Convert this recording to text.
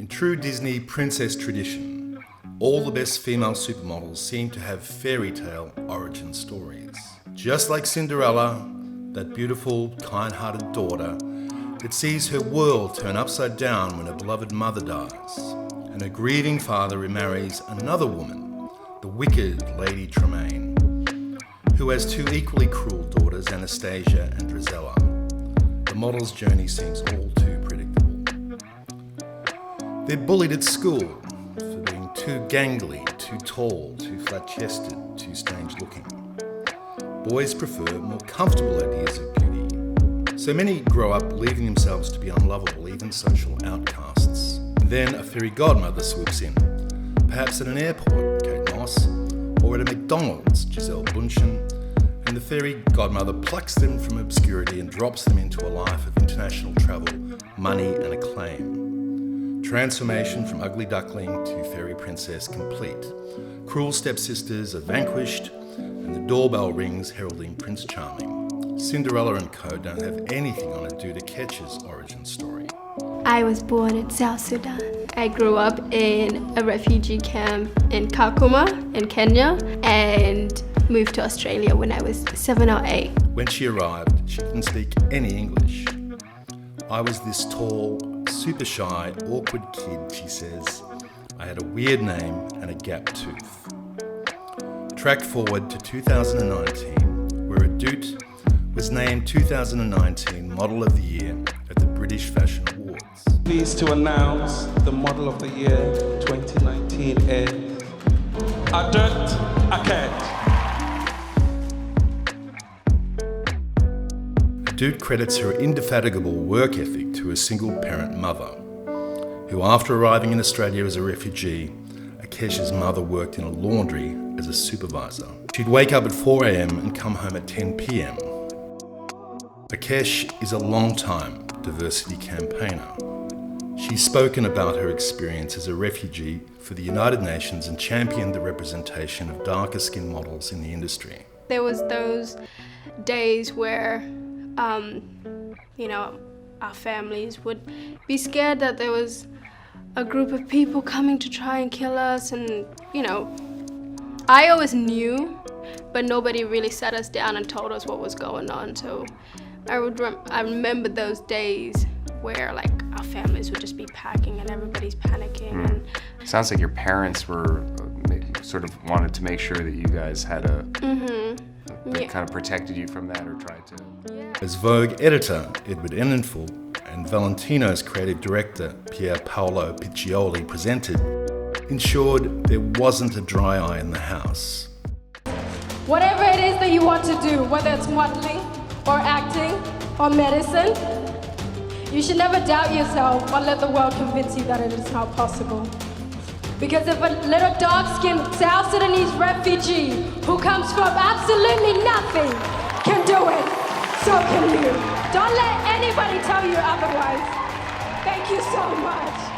In true Disney princess tradition, all the best female supermodels seem to have fairy tale origin stories. Just like Cinderella, that beautiful, kind-hearted daughter that sees her world turn upside down when her beloved mother dies, and her grieving father remarries another woman, the wicked Lady Tremaine, who has two equally cruel daughters, Anastasia and Drizella. The model's journey seems all too predictable. They're bullied at school for being too gangly, too tall, too flat-chested, too strange-looking. Boys prefer more comfortable ideas of beauty. So many grow up believing themselves to be unlovable, even social outcasts. Then a fairy godmother swoops in, perhaps at an airport, Kate Moss, or at a McDonald's, Giselle Bundchen, and the fairy godmother plucks them from obscurity and drops them into a life of international travel, money and acclaim. Transformation from ugly duckling to fairy princess complete. Cruel stepsisters are vanquished and the doorbell rings heralding Prince Charming. Cinderella and co don't have anything on Adut Akech's origin story. I was born in South Sudan. I grew up in a refugee camp in Kakuma in Kenya and moved to Australia when I was 7 or 8. When she arrived, she didn't speak any English. I was this tall, super shy, awkward kid, she says. I had a weird name and a gap tooth. Track forward to 2019, where Adut was named 2019 Model of the Year at the British Fashion Awards. Pleased to announce the Model of the Year 2019 is Adut Akech. Adut credits her indefatigable work ethic to a single-parent mother, who after arriving in Australia as a refugee, Akech's mother worked in a laundry as a supervisor. She'd wake up at 4 a.m. and come home at 10 p.m. Akech is a long-time diversity campaigner. She's spoken about her experience as a refugee for the United Nations and championed the representation of darker-skinned models in the industry. There was those days where our families would be scared that there was a group of people coming to try and kill us, and I always knew, but nobody really sat us down and told us what was going on. So I remember those days where our families would just be packing and everybody's panicking. And sounds like your parents were sort of wanted to make sure that you guys had they kind of protected you from that, or tried to. Yeah. As Vogue editor Edward Enninful and Valentino's creative director Pier Paolo Piccioli presented, ensured there wasn't a dry eye in the house. Whatever it is that you want to do, whether it's modeling or acting or medicine, you should never doubt yourself or let the world convince you that it is not possible. Because if a little dark-skinned South Sudanese refugee who comes from absolutely nothing can do it, so can you. Don't let anybody tell you otherwise. Thank you so much.